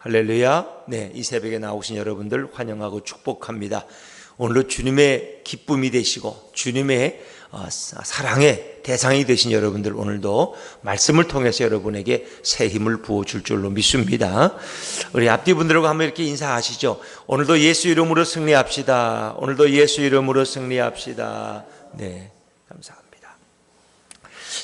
할렐루야. 네, 이 새벽에 나오신 여러분들 환영하고 축복합니다. 오늘도 주님의 기쁨이 되시고 주님의 사랑의 대상이 되신 여러분들, 오늘도 말씀을 통해서 여러분에게 새 힘을 부어줄 줄로 믿습니다. 우리 앞뒤 분들하고 한번 이렇게 인사하시죠. 오늘도 예수 이름으로 승리합시다. 오늘도 예수 이름으로 승리합시다. 네, 감사합니다.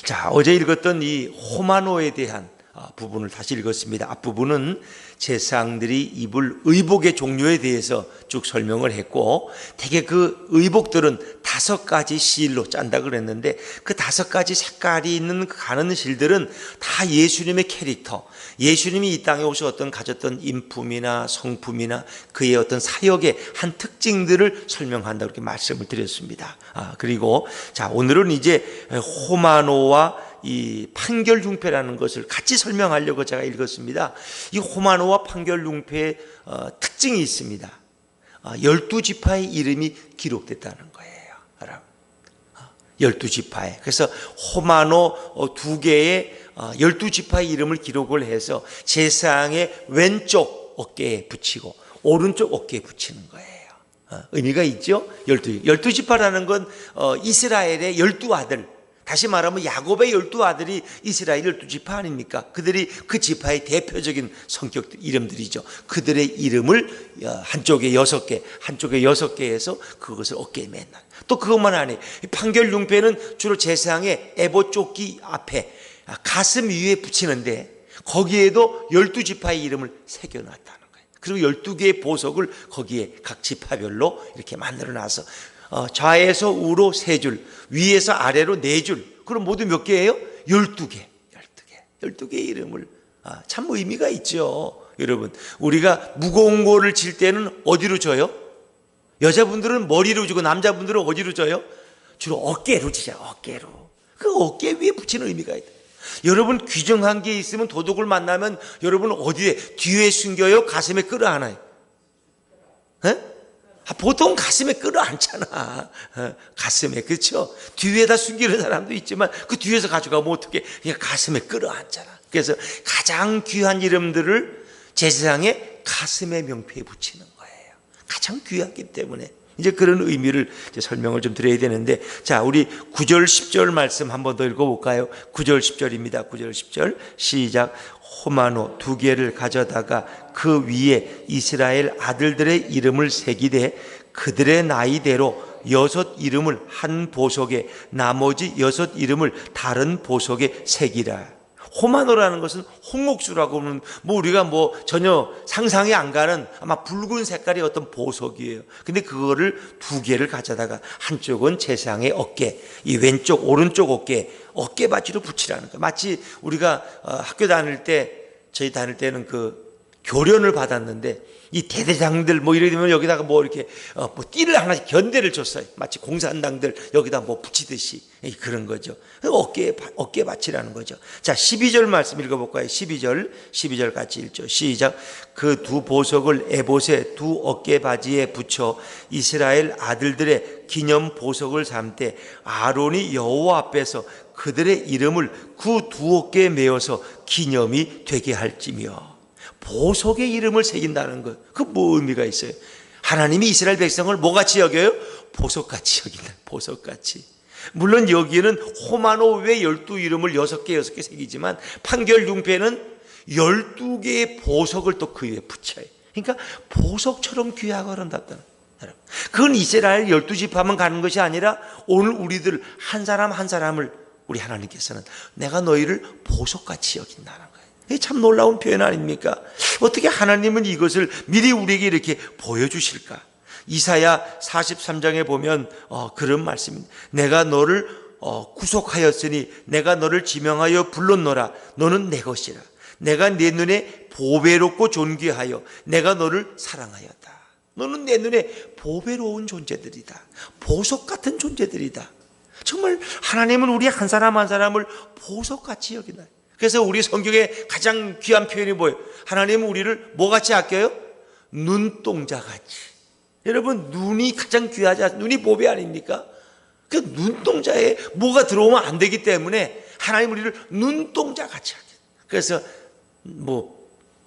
자, 어제 읽었던 이 호마노에 대한 부분을 다시 읽었습니다. 앞부분은 제사장들이 입을 의복의 종류에 대해서 쭉 설명을 했고, 대개 그 의복들은 5가지 실로 짠다 그랬는데, 그 5가지 색깔이 있는 가는 실들은 다 예수님의 캐릭터, 예수님이 이 땅에 오셔서 가졌던 인품이나 성품이나 그의 어떤 사역의 한 특징들을 설명한다, 그렇게 말씀을 드렸습니다. 그리고 자, 오늘은 이제 호마노와 이 판결융패라는 것을 같이 설명하려고 제가 읽었습니다. 이 호마노와 판결융패의 특징이 있습니다. 12지파의 이름이 기록됐다는 거예요. 12지파에. 그래서 호마노 2개의 12지파의 이름을 기록을 해서 제사장의 왼쪽 어깨에 붙이고 오른쪽 어깨에 붙이는 거예요. 의미가 있죠? 12지파라는 건 이스라엘의 12아들, 다시 말하면 야곱의 12아들이 이스라엘 12지파 아닙니까? 그들이 그 지파의 대표적인 성격 이름들이죠. 그들의 이름을 한쪽에 6개, 한쪽에 6개에서 그것을 어깨에 맨날. 또 그것만 아니에요. 판결융패는 주로 제사장의 에봇조끼 앞에 가슴 위에 붙이는데, 거기에도 12지파의 이름을 새겨놨다는 거예요. 그리고 12개의 보석을 거기에 각 지파별로 이렇게 만들어놔서 좌에서 우로 3줄, 위에서 아래로 4줄. 그럼 모두 몇 개예요? 12개. 12개의 이름을. 참 의미가 있죠. 여러분, 우리가 무거운 거를 질 때는 어디로 져요? 여자분들은 머리로 지고 남자분들은 어디로 져요? 주로 어깨로 지죠. 어깨로. 그 어깨 위에 붙이는 의미가 있다. 여러분, 귀정한 게 있으면 도둑을 만나면 여러분 어디에, 뒤에 숨겨요? 가슴에 끌어안아요? 보통 가슴에 끌어안잖아. 가슴에, 그렇죠? 뒤에다 숨기는 사람도 있지만 그 뒤에서 가져가면 어떻게, 그냥 가슴에 끌어안잖아. 그래서 가장 귀한 이름들을 제사장의 가슴의 명패에 붙이는 거예요. 가장 귀하기 때문에. 이제 그런 의미를 이제 설명을 좀 드려야 되는데, 자, 우리 9절 10절 말씀 한 번 더 읽어볼까요? 9절 10절입니다 9절 10절 시작. 호마노 2개를 가져다가 그 위에 이스라엘 아들들의 이름을 새기되 그들의 나이대로 6 이름을 한 보석에, 나머지 6 이름을 다른 보석에 새기라. 호마노라는 것은 홍옥수라고 하면 우리가 전혀 상상이 안 가는 아마 붉은 색깔의 어떤 보석이에요. 근데 그거를 2개를 가져다가 한쪽은 제사장의 어깨, 이 왼쪽 오른쪽 어깨받이로 붙이라는 거예요. 마치 우리가 학교 다닐 때, 저희 다닐 때는 그 교련을 받았는데, 이 대대장들 이렇게 되면 여기다가 이렇게 띠를 하나씩 견대를 줬어요. 마치 공산당들 여기다 붙이듯이 그런 거죠. 어깨에 받치라는 거죠. 자, 12절 말씀 읽어볼까요? 12절 같이 읽죠. 시작. 그 2 보석을 에봇의 2 어깨 바지에 붙여 이스라엘 아들들의 기념 보석을 삼되 아론이 여호와 앞에서 그들의 이름을 그 2 어깨에 메어서 기념이 되게 할지며. 보석의 이름을 새긴다는 것, 그 의미가 있어요? 하나님이 이스라엘 백성을 뭐같이 여겨요? 보석같이 여긴다. 보석같이. 물론 여기에는 호마노 외 12 이름을 6개 새기지만 판결융패는 12개의 보석을 또 그 위에 붙여요. 그러니까 보석처럼 귀하고 아름답다는. 그건 이스라엘 12지파만 가는 것이 아니라 오늘 우리들 한 사람 한 사람을 우리 하나님께서는 내가 너희를 보석같이 여긴다는 거예요. 참 놀라운 표현 아닙니까? 어떻게 하나님은 이것을 미리 우리에게 이렇게 보여주실까? 이사야 43장에 보면 그런 말씀입니다. 내가 너를 구속하였으니 내가 너를 지명하여 불렀노라. 너는 내 것이라. 내가 내 눈에 보배롭고 존귀하여 내가 너를 사랑하였다. 너는 내 눈에 보배로운 존재들이다. 보석 같은 존재들이다. 정말 하나님은 우리 한 사람 한 사람을 보석같이 여기나요? 그래서 우리 성경에 가장 귀한 표현이 뭐예요? 하나님은 우리를 뭐같이 아껴요? 눈동자같이. 여러분, 눈이 가장 귀하지 않습니까? 눈이 보배 아닙니까? 그 눈동자에 뭐가 들어오면 안 되기 때문에 하나님 우리를 눈동자같이 아껴요. 그래서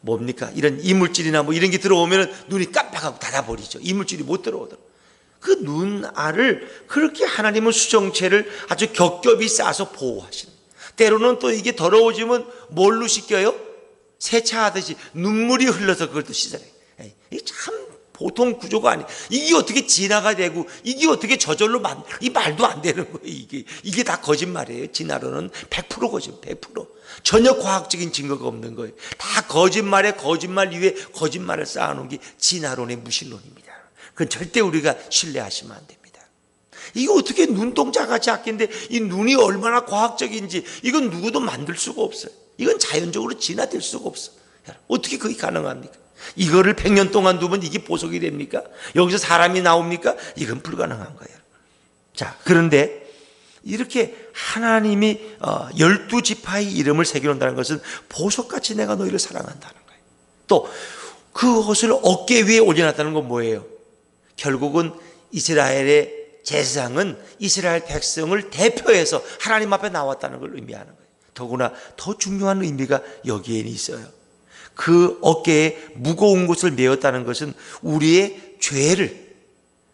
뭡니까? 이런 이물질이나 뭐 이런 게 들어오면 눈이 깜빡하고 닫아버리죠. 이물질이 못 들어오도록. 그 눈알을 그렇게 하나님은 수정체를 아주 겹겹이 싸서 보호하시는. 때로는 또 이게 더러워지면 뭘로 씻겨요? 세차하듯이 눈물이 흘러서 그걸 또 씻어내요. 이게 참 보통 구조가 아니에요. 이게 어떻게 진화가 되고 이게 어떻게 저절로 이 말도 안 되는 거예요. 이게 다 거짓말이에요. 진화론은 100% 거짓말, 100%. 전혀 과학적인 증거가 없는 거예요. 다 거짓말에 거짓말 위에 거짓말을 쌓아놓은 게 진화론의 무신론입니다. 그건 절대 우리가 신뢰하시면 안 됩니다. 이거 어떻게 눈동자가 작긴데 이 눈이 얼마나 과학적인지 이건 누구도 만들 수가 없어요. 이건 자연적으로 진화될 수가 없어요. 어떻게 그게 가능합니까? 이거를 100년 동안 두면 이게 보석이 됩니까? 여기서 사람이 나옵니까? 이건 불가능한 거예요. 자, 그런데 이렇게 하나님이 12지파의 이름을 새겨놓는다는 것은 보석같이 내가 너희를 사랑한다는 거예요. 또 그것을 어깨 위에 올려놨다는 건 뭐예요? 결국은 이스라엘의 제사장은 이스라엘 백성을 대표해서 하나님 앞에 나왔다는 걸 의미하는 거예요. 더구나 더 중요한 의미가 여기에 있어요. 그 어깨에 무거운 것을 메었다는 것은 우리의 죄를,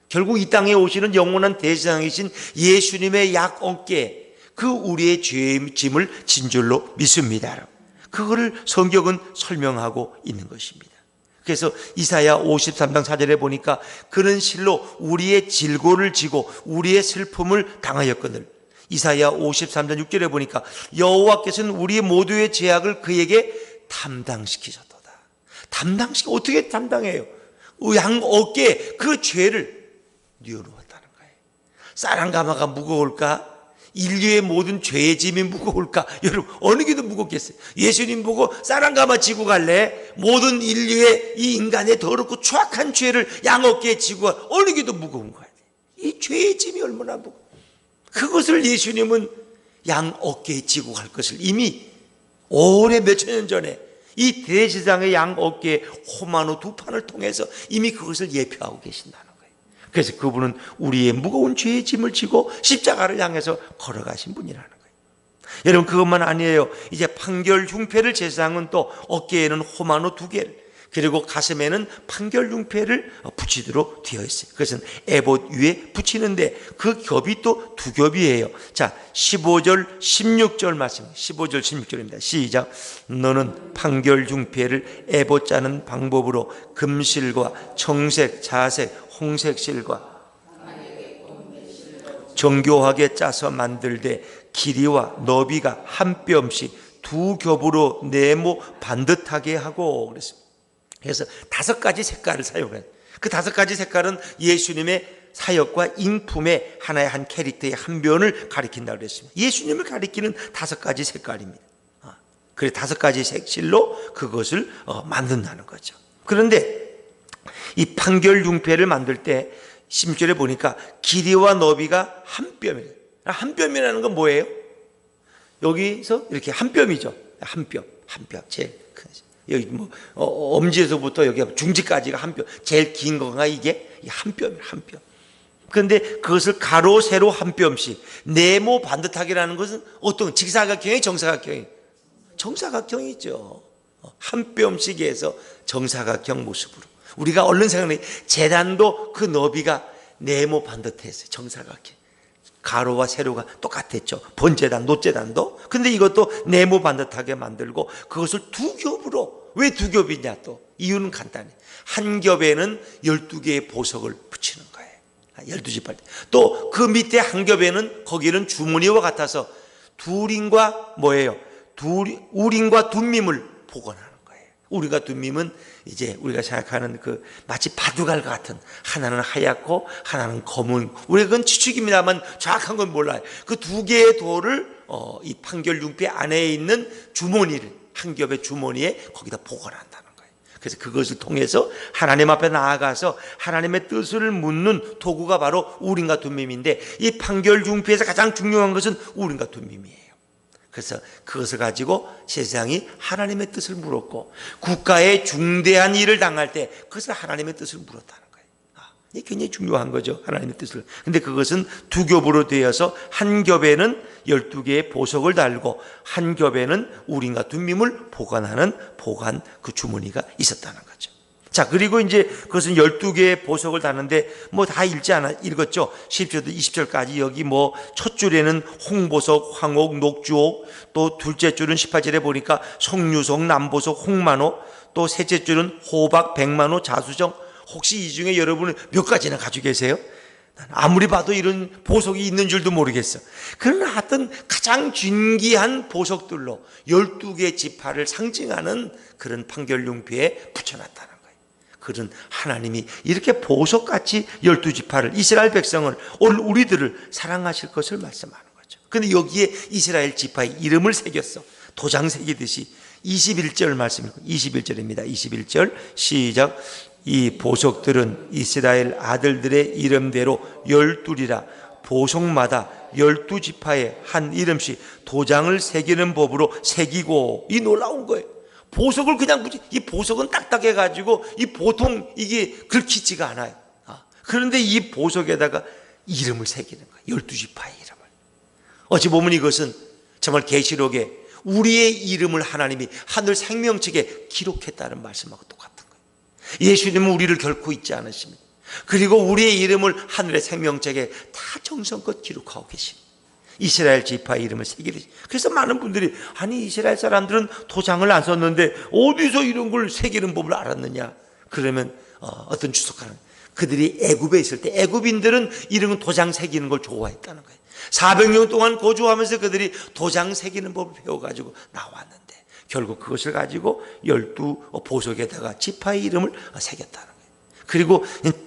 결국 이 땅에 오시는 영원한 대제사장이신 예수님의 약 어깨에 그 우리의 죄의 짐을 진 줄로 믿습니다. 그거를 성경은 설명하고 있는 것입니다. 그래서 이사야 53장 4절에 보니까 그는 실로 우리의 질고를 지고 우리의 슬픔을 당하였거늘. 이사야 53장 6절에 보니까 여호와께서는 우리 모두의 죄악을 그에게 담당시키셨도다. 어떻게 담당해요? 양 어깨에 그 죄를 뉘어놓았다는 거예요. 사랑가마가 무거울까? 인류의 모든 죄의 짐이 무거울까? 여러분, 어느 게 더 무겁겠어요? 예수님 보고 사랑가마 지고 갈래? 모든 인류의 이 인간의 더럽고 추악한 죄를 양 어깨에 지고 갈, 어느 게 더 무거운 거야? 이 죄의 짐이 얼마나 무거워? 그것을 예수님은 양 어깨에 지고 갈 것을 이미 오래 몇천 년 전에 이 대제사장의 양 어깨에 호마노 두 판을 통해서 이미 그것을 예표하고 계신다는 거예요. 그래서 그분은 우리의 무거운 죄의 짐을 지고 십자가를 향해서 걸어가신 분이라는 거예요. 여러분, 그것만 아니에요. 이제 판결 흉패를 제사장은 또 어깨에는 호마노 두 개를, 그리고 가슴에는 판결 흉패를 붙이도록 되어 있어요. 그것은 에봇 위에 붙이는데 그 겹이 또 두 겹이에요. 자, 15절 16절 말씀, 15절 16절입니다. 시작. 너는 판결 흉패를 에봇 짜는 방법으로 금실과 청색, 자색, 홍색 실과 정교하게 짜서 만들되 길이와 너비가 한 뼘씩 두 겹으로 네모 반듯하게 하고 그랬습니다. 그래서 5가지 색깔을 사용해요. 그 5가지 색깔은 예수님의 사역과 인품의 하나의 한 캐릭터의 한 면을 가리킨다고 그랬습니다. 예수님을 가리키는 5가지 색깔입니다. 그래서 5가지 색실로 그것을 만든다는 거죠. 그런데 이 판결 흉패를 만들 때 16절에 보니까 길이와 너비가 한 뼘이에요. 한 뼘이라는 건 뭐예요? 여기서 이렇게 한 뼘이죠. 한 뼘, 제일 큰. 여기 뭐 엄지에서부터 여기 중지까지가 한 뼘, 제일 긴 거가 이게 한 뼘이에요, 한 뼘. 그런데 그것을 가로 세로 한 뼘씩 네모 반듯하게라는 것은 어떤 직사각형이 정사각형이 정사각형이죠. 한 뼘씩 해서 정사각형 모습으로 우리가 얼른 생각해. 제단도 그 너비가 네모 반듯했어요. 정사각형. 가로와 세로가 똑같았죠. 번제단, 노제단도. 근데 이것도 네모 반듯하게 만들고 그것을 두 겹으로. 왜 두 겹이냐 또. 이유는 간단해. 한 겹에는 12개의 보석을 붙이는 거예요. 12지파. 또 그 밑에 한 겹에는 거기는 주머니와 같아서 두림과 뭐예요? 우림과 둠밈을 복원하는 거예요. 우림과 둠밈은 이제 우리가 생각하는 그 마치 바둑알 같은, 하나는 하얗고 하나는 검은, 우리가 그건 추측입니다만 정확한 건 몰라요. 그 2개의 돌을 이 판결 흉패 안에 있는 주머니를, 한 겹의 주머니에 거기다 복원한다는 거예요. 그래서 그것을 통해서 하나님 앞에 나아가서 하나님의 뜻을 묻는 도구가 바로 우림과 둠밈인데, 이 판결 흉패에서 가장 중요한 것은 우림과 둠밈이에요. 그래서 그것을 가지고 세상이 하나님의 뜻을 물었고, 국가의 중대한 일을 당할 때 그것을 하나님의 뜻을 물었다는 거예요. 이게 굉장히 중요한 거죠. 하나님의 뜻을. 근데 그것은 두 겹으로 되어서 한 겹에는 12개의 보석을 달고 한 겹에는 우림과 둠밈을 보관하는 보관 그 주머니가 있었다는 거죠. 자, 그리고 이제 그것은 12개의 보석을 다는데 뭐 다 읽었죠. 10절부터 20절까지 여기 뭐 첫 줄에는 홍보석, 황옥, 녹주옥, 또 둘째 줄은 18절에 보니까 석류석, 남보석, 홍만호, 또 셋째 줄은 호박, 백만호, 자수정. 혹시 이 중에 여러분은 몇 가지나 가지고 계세요? 아무리 봐도 이런 보석이 있는 줄도 모르겠어. 그러나 하여튼 가장 진귀한 보석들로 12개 지파를 상징하는 그런 판결용패에 붙여놨다는 거예요. 그런 하나님이 이렇게 보석같이 12지파를, 이스라엘 백성을, 우리들을 사랑하실 것을 말씀하는 거죠. 그런데 여기에 이스라엘 지파의 이름을 새겼어. 도장 새기듯이. 21절 말씀이고 21절입니다. 21절 시작. 이 보석들은 이스라엘 아들들의 이름대로 12이라 보석마다 12지파에 한 이름씩 도장을 새기는 법으로 새기고. 이 놀라운 거예요. 보석을 그냥 이 보석은 딱딱해 가지고 이 보통 이게 긁히지가 않아요. 그런데 이 보석에다가 이름을 새기는 거예요. 12지파의 이름을. 어찌 보면 이것은 정말 계시록에 우리의 이름을 하나님이 하늘 생명책에 기록했다는 말씀하고 똑같은 거예요. 예수님은 우리를 결코 잊지 않으십니다. 그리고 우리의 이름을 하늘의 생명책에 다 정성껏 기록하고 계십니다. 이스라엘 지파의 이름을 새기듯이. 그래서 많은 분들이 아니 이스라엘 사람들은 도장을 안 썼는데 어디서 이런 걸 새기는 법을 알았느냐. 그러면 어떤 주석가는 그들이 애굽에 있을 때 애굽인들은 이런 도장 새기는 걸 좋아했다는 거예요. 400년 동안 거주하면서 그들이 도장 새기는 법을 배워가지고 나왔는데 결국 그것을 가지고 12보석에다가 지파의 이름을 새겼다는 거예요. 그리고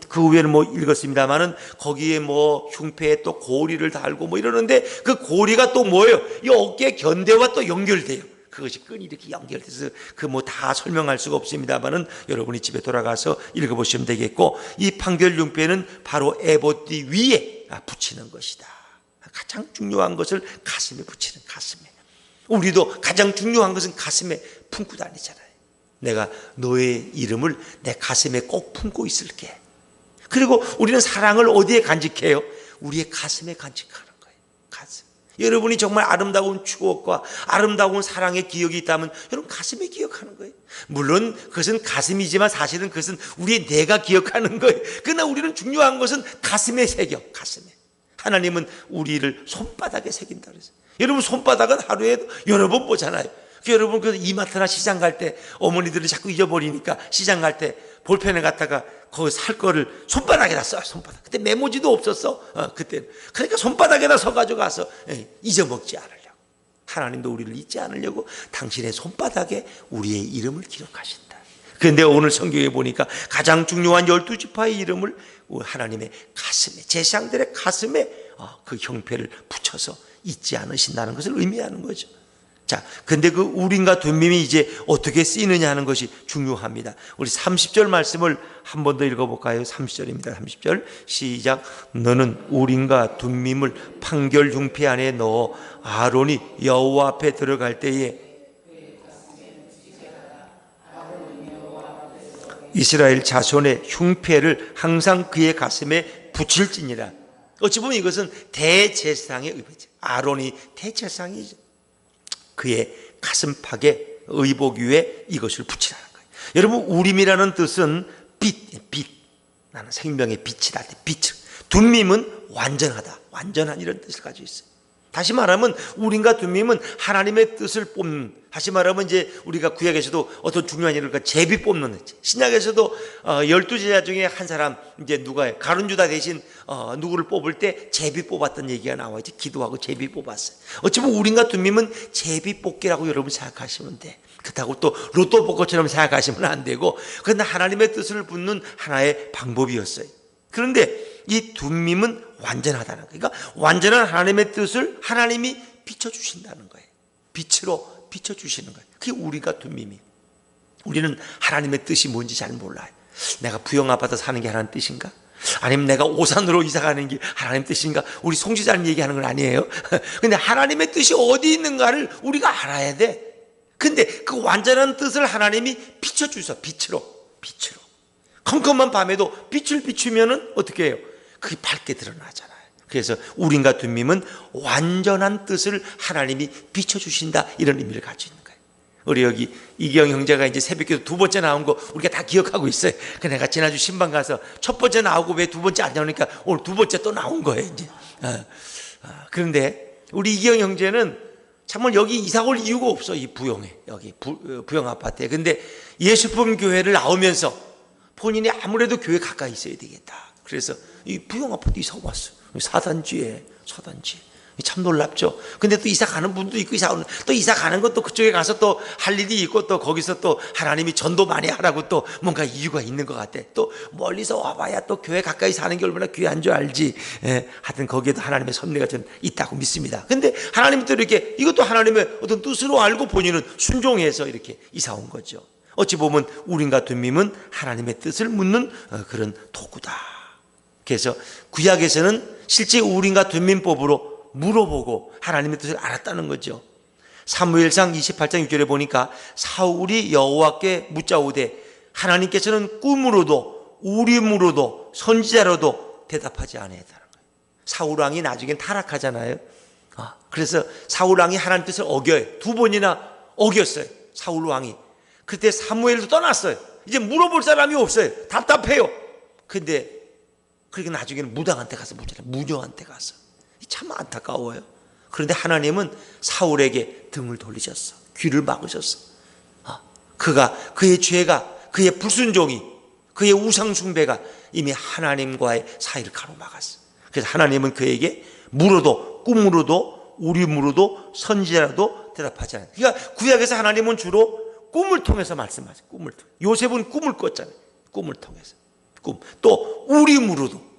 그 후에는 뭐 읽었습니다만은 거기에 뭐 흉패에 또 고리를 달고 뭐 이러는데 그 고리가 또 뭐예요? 이 어깨 견대와 또 연결돼요. 그것이 끈이 이렇게 연결돼서 그 뭐 다 설명할 수가 없습니다만은 여러분이 집에 돌아가서 읽어보시면 되겠고, 이 판결용패는 바로 에봇띠 위에 붙이는 것이다. 가장 중요한 것을 가슴에 붙이는, 가슴에. 우리도 가장 중요한 것은 가슴에 품고 다니잖아요. 내가 너의 이름을 내 가슴에 꼭 품고 있을게. 그리고 우리는 사랑을 어디에 간직해요? 우리의 가슴에 간직하는 거예요. 가슴. 여러분이 정말 아름다운 추억과 아름다운 사랑의 기억이 있다면 여러분 가슴에 기억하는 거예요. 물론 그것은 가슴이지만 사실은 그것은 우리의 뇌가 기억하는 거예요. 그러나 우리는 중요한 것은 가슴에 새겨. 가슴에. 하나님은 우리를 손바닥에 새긴다 그랬어요. 여러분 손바닥은 하루에 여러 번 보잖아요. 여러분 그 이마트나 시장 갈 때 어머니들은 자꾸 잊어버리니까 시장 갈 때 볼펜에 갔다가 거기 살 거를 손바닥에다 써요. 손바닥. 그때 메모지도 없었어. 그때. 그러니까 손바닥에다 서가지고 가서 잊어먹지 않으려고. 하나님도 우리를 잊지 않으려고 당신의 손바닥에 우리의 이름을 기록하신다. 그런데 오늘 성경에 보니까 가장 중요한 12지파의 이름을 하나님의 가슴에, 제사장들의 가슴에 그 형패를 붙여서 잊지 않으신다는 것을 의미하는 거죠. 자, 근데 그 우림과 둠밈이 이제 어떻게 쓰이느냐 하는 것이 중요합니다. 우리 30절 말씀을 한 번 더 읽어볼까요? 30절입니다. 30절 시작. 너는 우림과 둠밈을 판결 흉패 안에 넣어 아론이 여호와 앞에 들어갈 때에 이스라엘 자손의 흉패를 항상 그의 가슴에 붙일지니라. 어찌 보면 이것은 대제사장의 의미죠. 아론이 대제사장이죠. 그의 가슴팍에 의복 위에 이것을 붙이라는 거예요. 여러분 우림이라는 뜻은 빛, 나는 생명의 빛이다. 빛. 둠밈은 완전하다, 완전한 이런 뜻을 가지고 있어요. 다시 말하면 우림과 둠밈은 하나님의 뜻을 뽑는, 다시 말하면 이제 우리가 구약에서도 어떤 중요한 일을 제비 뽑는, 신약에서도 12제자 중에 한 사람 이제 누가 가룟유다 대신 누구를 뽑을 때 제비 뽑았던 얘기가 나와있지. 기도하고 제비 뽑았어요. 어쩌면 우림과 둠밈은 제비 뽑기라고 여러분 생각하시면 돼. 그렇다고 또 로또 복권처럼 생각하시면 안 되고, 그런데 하나님의 뜻을 붙는 하나의 방법이었어요. 그런데 이 둠밈은 완전하다는 거예요. 그러니까 완전한 하나님의 뜻을 하나님이 비춰주신다는 거예요. 빛으로 비춰주시는 거예요. 그게 우리가 둠밈이. 우리는 하나님의 뜻이 뭔지 잘 몰라요. 내가 부영 아파트 사는 게 하나님 뜻인가? 아니면 내가 오산으로 이사 가는 게 하나님 뜻인가? 우리 송지자님 얘기하는 건 아니에요. 근데 하나님의 뜻이 어디 있는가를 우리가 알아야 돼. 근데 그 완전한 뜻을 하나님이 비춰주셔. 빛으로. 컴컴한 밤에도 빛을 비추면은 어떻게 해요? 그게 밝게 드러나잖아요. 그래서 우린과 둠밈은 완전한 뜻을 하나님이 비춰주신다, 이런 의미를 가지고 있는 거예요. 우리 여기 이경 형제가 이제 새벽기도 두 번째 나온 거 우리가 다 기억하고 있어요. 그 내가 지난주 신방 가서 첫 번째 나오고 왜 두 번째 안 나오니까 오늘 두 번째 또 나온 거예요 이제. 그런데 우리 이경 형제는 참말 여기 이사 올 이유가 없어. 이 부영에, 여기 부영 아파트에. 근데 예수품 교회를 나오면서 본인이 아무래도 교회 가까이 있어야 되겠다. 그래서 이 부영 아파트 이사 왔어. 사단지에. 참 놀랍죠. 근데 또 이사 가는 분도 있고, 또 이사 가는 것도 그쪽에 가서 또 할 일이 있고, 또 거기서 또 하나님이 전도 많이 하라고 또 뭔가 이유가 있는 것 같아. 또 멀리서 와봐야 또 교회 가까이 사는 게 얼마나 귀한 줄 알지. 하여튼 거기에도 하나님의 섭리가 좀 있다고 믿습니다. 근데 하나님이 또 이렇게 이것도 하나님의 어떤 뜻으로 알고 본인은 순종해서 이렇게 이사 온 거죠. 어찌 보면 우린과 둠밈은 하나님의 뜻을 묻는 그런 도구다. 그래서 구약에서는 실제 우린과 둠밈법으로 물어보고 하나님의 뜻을 알았다는 거죠. 사무엘상 28장 6절에 보니까 사울이 여호와께 묻자오되 하나님께서는 꿈으로도 우림으로도 선지자로도 대답하지 아니했다는 거예요. 사울 왕이 나중엔 타락하잖아요. 그래서 사울 왕이 하나님 뜻을 어겨요. 두 번이나 어겼어요, 사울 왕이. 그때 사무엘도 떠났어요. 이제 물어볼 사람이 없어요. 답답해요. 근데 그렇게 나중에는 무당한테 가서 묻잖아요. 무녀한테 가서. 참 안타까워요. 그런데 하나님은 사울에게 등을 돌리셨어. 귀를 막으셨어. 그의 죄가, 그의 불순종이, 그의 우상숭배가 이미 하나님과의 사이를 가로막았어. 그래서 하나님은 그에게 물어도 꿈으로도 우림으로도 선지자라도 대답하지 않아요. 그러니까 구약에서 하나님은 주로 꿈을 통해서 말씀하세요. 꿈을 통해. 요셉은 꿈을 꿨잖아요. 꿈을 통해서. 또 우림으로도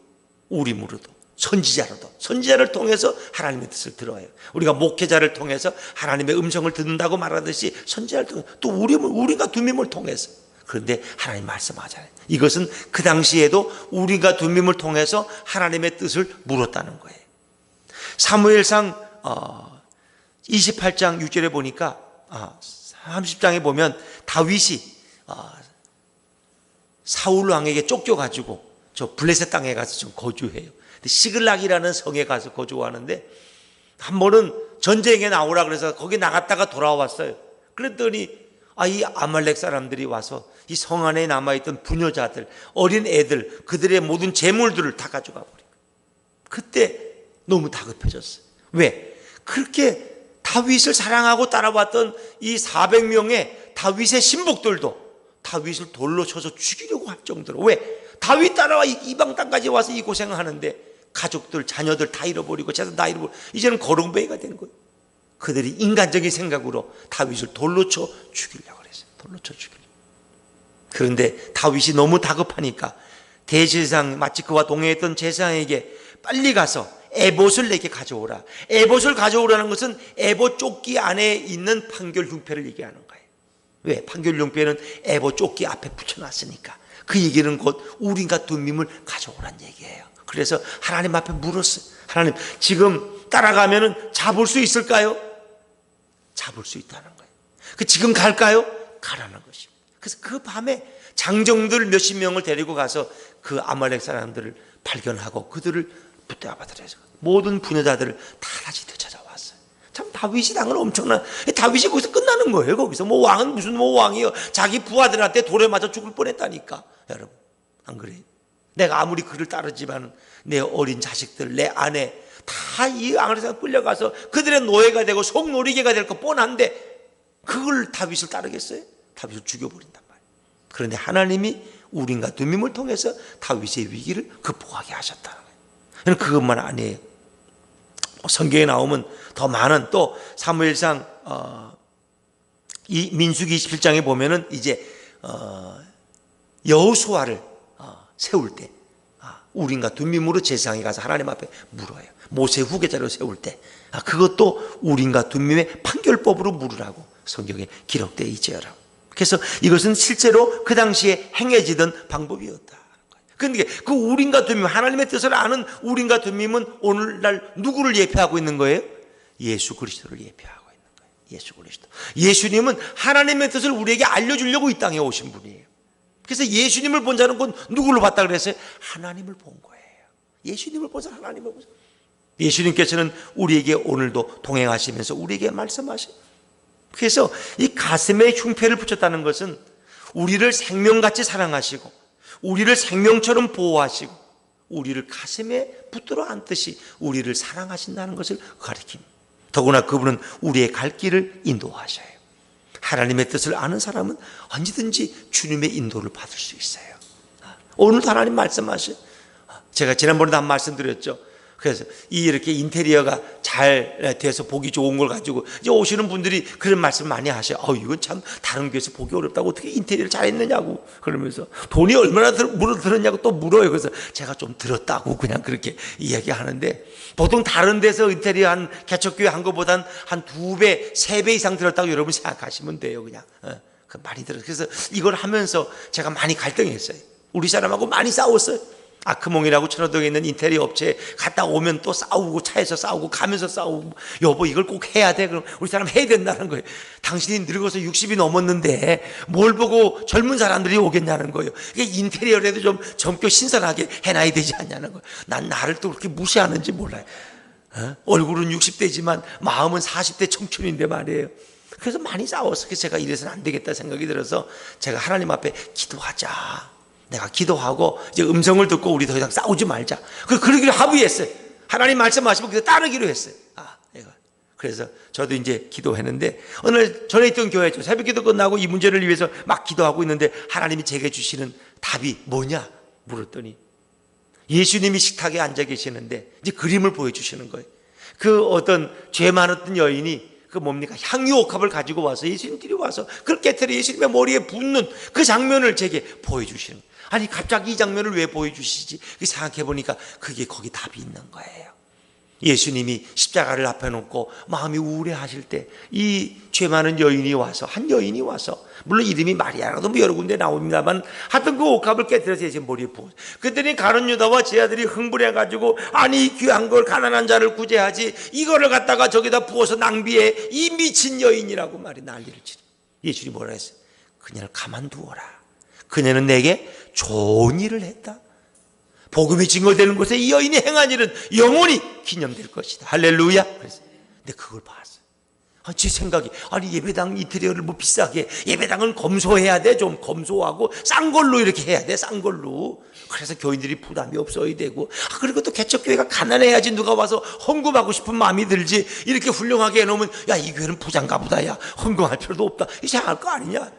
선지자를 통해서 하나님의 뜻을 들어요. 우리가 목회자를 통해서 하나님의 음성을 듣는다고 말하듯이 선지자를 통해서 또 우리가 둠밈을 통해서. 그런데 하나님 말씀하잖아요. 이것은 그 당시에도 우리가 둠밈을 통해서 하나님의 뜻을 물었다는 거예요. 사무엘상 28장 6절에 보니까 30장에 보면 다윗이 사울 왕에게 쫓겨가지고 저 블레셋 땅에 가서 좀 거주해요. 시글락이라는 성에 가서 거주하는데 한 번은 전쟁에 나오라 그래서 거기 나갔다가 돌아왔어요. 그랬더니 이 아말렉 사람들이 와서 이 성 안에 남아있던 부녀자들, 어린 애들, 그들의 모든 재물들을 다 가져가 버린 거예요. 그때 너무 다급해졌어요. 왜? 그렇게 다윗을 사랑하고 따라왔던 이 400명의 다윗의 신복들도 다윗을 돌로 쳐서 죽이려고 할 정도로. 왜? 다윗 따라와 이방 땅까지 와서 이 고생을 하는데 가족들, 자녀들 다 잃어버리고 재산 다 잃어버리고 이제는 거렁뱅이가 된 거예요. 그들이 인간적인 생각으로 다윗을 돌로 쳐 죽이려고 그랬어요. 돌로 쳐 죽이려고. 그런데 다윗이 너무 다급하니까 대제사장, 마치 그와 동행했던 제사장에게 빨리 가서 에봇을 내게 가져오라. 에봇을 가져오라는 것은 에봇 조끼 안에 있는 판결 흉패를 얘기하는 거예요. 왜? 판결 흉패는 에봇 조끼 앞에 붙여놨으니까. 그 얘기는 곧 우린과 둠밈을 가져오란 얘기예요. 그래서 하나님 앞에 물었어요. 하나님, 지금 따라가면은 잡을 수 있을까요? 잡을 수 있다는 거예요. 지금 갈까요? 가라는 것입니다. 그래서 그 밤에 장정들 몇십 명을 데리고 가서 그 아말렉 사람들을 발견하고 그들을 붙잡아들여서 모든 부녀자들을 다 다시 되찾아왔어요. 참 다윗이 당은 엄청난, 다윗이 거기서 끝나는 거예요. 거기서 왕은 무슨 왕이요, 자기 부하들한테 돌에 맞아 죽을 뻔했다니까. 여러분, 안 그래요? 내가 아무리 그를 따르지만 내 어린 자식들, 내 아내 다 이 아말렉에 끌려가서 그들의 노예가 되고 속놀이개가 될 거 뻔한데 그걸 다윗을 따르겠어요? 다윗을 죽여버린단 말이에요. 그런데 하나님이 우린과 둠밈을 통해서 다윗의 위기를 극복하게 하셨다는 거예요. 그것만 아니에요. 성경에 나오면 더 많은 또 사무엘상 이 민수기 27장에 보면은 이제 여호수아를 세울 때 우린과 둠밈으로 제사장에 가서 하나님 앞에 물어요. 모세 후계자로 세울 때 그것도 우린과 둠밈의 판결법으로 물으라고 성경에 기록되어 있죠. 그래서 이것은 실제로 그 당시에 행해지던 방법이었다. 그런데 그 우린과 둠밈, 하나님의 뜻을 아는 우린과 둠밈은 오늘날 누구를 예표하고 있는 거예요? 예수 그리스도를 예표하고 있는 거예요. 예수 그리스도. 예수님은 하나님의 뜻을 우리에게 알려주려고 이 땅에 오신 분이에요. 그래서 예수님을 본 자는 곧 누구를 봤다 그랬어요? 하나님을 본 거예요. 예수님을 본 자는 하나님을 본 자. 예수님께서는 우리에게 오늘도 동행하시면서 우리에게 말씀하셔요. 그래서 이 가슴에 흉패를 붙였다는 것은 우리를 생명같이 사랑하시고 우리를 생명처럼 보호하시고 우리를 가슴에 붙들어 앉듯이 우리를 사랑하신다는 것을 가리킵니다. 더구나 그분은 우리의 갈 길을 인도하셔요. 하나님의 뜻을 아는 사람은 언제든지 주님의 인도를 받을 수 있어요. 오늘도 하나님 말씀하셔요. 제가 지난번에도 한 말씀 드렸죠. 그래서 이렇게 인테리어가 잘 돼서 보기 좋은 걸 가지고 이제 오시는 분들이 그런 말씀 많이 하셔요. 이건 참 다른 교회에서 보기 어렵다고 어떻게 인테리어를 잘했느냐고 그러면서 돈이 얼마나 들었냐고 또 물어요. 그래서 제가 좀 들었다고 그냥 그렇게 이야기하는데 보통 다른 데서 인테리어 한 개척교회 한 것보단 한 2배, 3배 이상 들었다고 여러분 생각하시면 돼요. 그냥 그 많이 들어요. 그래서 이걸 하면서 제가 많이 갈등했어요. 우리 사람하고 많이 싸웠어요. 아크몽이라고 천호동에 있는 인테리어 업체에 갔다 오면 또 싸우고 차에서 싸우고 가면서 싸우고 여보 이걸 꼭 해야 돼. 그럼 우리 사람 해야 된다는 거예요. 당신이 늙어서 60이 넘었는데 뭘 보고 젊은 사람들이 오겠냐는 거예요. 이게 인테리어라도 좀 젊고 신선하게 해놔야 되지 않냐는 거예요. 난 나를 또 그렇게 무시하는지 몰라요. 얼굴은 60대지만 마음은 40대 청춘인데 말이에요. 그래서 많이 싸웠어요. 그래서 제가 이래서는 안 되겠다 생각이 들어서 제가 하나님 앞에 기도하자. 내가 기도하고 이제 음성을 듣고 우리 더 이상 싸우지 말자. 그러기로 합의했어요. 하나님 말씀하시면 그래서 따르기로 했어요. 그래서 저도 이제 기도했는데 오늘 전에 있던 교회죠. 새벽기도 끝나고 이 문제를 위해서 막 기도하고 있는데 하나님이 제게 주시는 답이 뭐냐 물었더니 예수님이 식탁에 앉아 계시는데 이제 그림을 보여주시는 거예요. 그 어떤 죄 많았던 여인이 그 뭡니까? 향유 옥합을 가지고 와서 예수님들이 와서 그걸 깨트려 예수님의 머리에 붓는 그 장면을 제게 보여주시는 거예요. 아니 갑자기 이 장면을 왜 보여주시지? 생각해보니까 그게 거기 답이 있는 거예요. 예수님이 십자가를 앞에 놓고 마음이 우울해하실 때 이 죄 많은 여인이 와서 한 여인이 와서 물론 이름이 마리아라도 뭐 여러 군데 나옵니다만 하여튼 그 옥합을 깨뜨려서 예수님 머리에 부었어요. 그랬더니 가룟 유다와 제 아들이 흥분해가지고 아니 이 귀한 걸 가난한 자를 구제하지 이거를 갖다가 저기다 부어서 낭비해 이 미친 여인이라고 말이 난리를 치죠. 예수님이 뭐라 했어요? 그녀를 가만두어라. 그녀는 내게 좋은 일을 했다. 복음이 증거되는 곳에 이 여인이 행한 일은 영원히 기념될 것이다. 할렐루야. 근데 그걸 봤어요. 제 생각이 아니 예배당 인테리어를 뭐 비싸게 예배당은 검소해야 돼. 좀 검소하고 싼 걸로 이렇게 해야 돼. 싼 걸로. 그래서 교인들이 부담이 없어야 되고 그리고 또 개척교회가 가난해야지 누가 와서 헌금하고 싶은 마음이 들지 이렇게 훌륭하게 해놓으면 야 이 교회는 부장가 보다 야 헌금할 필요도 없다 이 생각할 거 아니냐.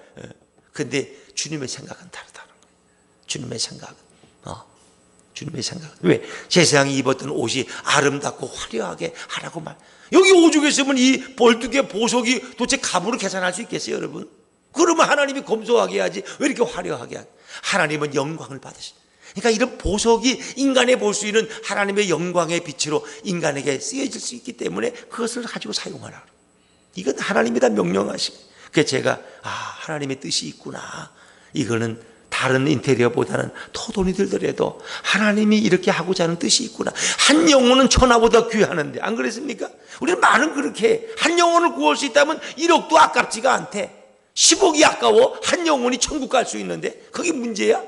근데 주님의 생각은 다르다는 거예요. 주님의 생각은 주님의 생각. 왜? 제사장이 입었던 옷이 아름답고 화려하게 하라고 말. 여기 오죽 했으면 이 벌뚝의 보석이 도대체 값으로 계산할 수 있겠어요, 여러분? 그러면 하나님이 검소하게 해야지 왜 이렇게 화려하게 하지? 하나님은 영광을 받으시. 그러니까 이런 보석이 인간에 볼 수 있는 하나님의 영광의 빛으로 인간에게 쓰여질 수 있기 때문에 그것을 가지고 사용하라. 이건 하나님이 다 명령하시고. 그래서 제가 하나님의 뜻이 있구나. 이거는 다른 인테리어보다는 더 돈이 들더라도 하나님이 이렇게 하고자 하는 뜻이 있구나. 한 영혼은 천하보다 귀하는데 안 그랬습니까? 우리는 많은 그렇게 한 영혼을 구할 수 있다면 1억도 아깝지가 않대. 10억이 아까워 한 영혼이 천국 갈 수 있는데 그게 문제야?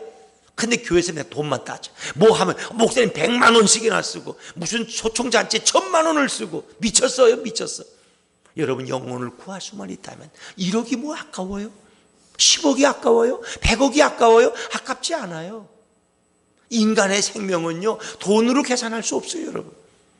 근데 교회에서 내가 돈만 따져. 뭐 하면 목사님 100만 원씩이나 쓰고 무슨 초청잔치에 1000만 원을 쓰고 미쳤어요. 미쳤어. 여러분 영혼을 구할 수만 있다면 1억이 뭐 아까워요? 10억이 아까워요? 100억이 아까워요? 아깝지 않아요. 인간의 생명은요 돈으로 계산할 수 없어요. 여러분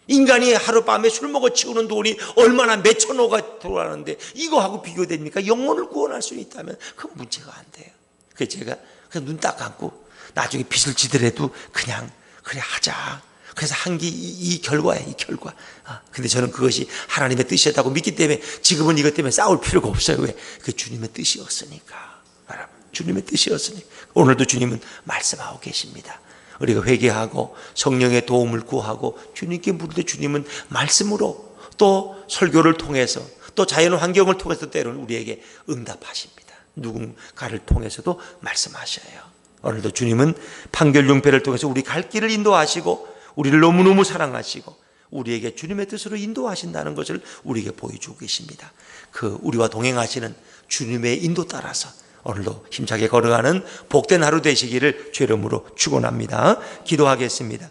인간이 하룻밤에 술 먹어 치우는 돈이 얼마나 몇천억가 들어가는데 이거하고 비교됩니까? 영혼을 구원할 수 있다면 그건 문제가 안 돼요. 그래서 제가 그냥 눈 딱 감고 나중에 빚을 지더라도 그냥 그래 하자. 그래서 한 게 이 결과야, 이 결과. 근데 저는 그것이 하나님의 뜻이었다고 믿기 때문에 지금은 이것 때문에 싸울 필요가 없어요. 왜? 그 주님의 뜻이었으니까. 여러분, 주님의 뜻이었으니까. 오늘도 주님은 말씀하고 계십니다. 우리가 회개하고 성령의 도움을 구하고 주님께 물을 때 주님은 말씀으로 또 설교를 통해서 또 자연 환경을 통해서 때로는 우리에게 응답하십니다. 누군가를 통해서도 말씀하셔요. 오늘도 주님은 판결융패를 통해서 우리 갈 길을 인도하시고 우리를 너무너무 사랑하시고 우리에게 주님의 뜻으로 인도하신다는 것을 우리에게 보여주고 계십니다. 그 우리와 동행하시는 주님의 인도 따라서 오늘도 힘차게 걸어가는 복된 하루 되시기를 주의 이름으로 축원합니다. 기도하겠습니다.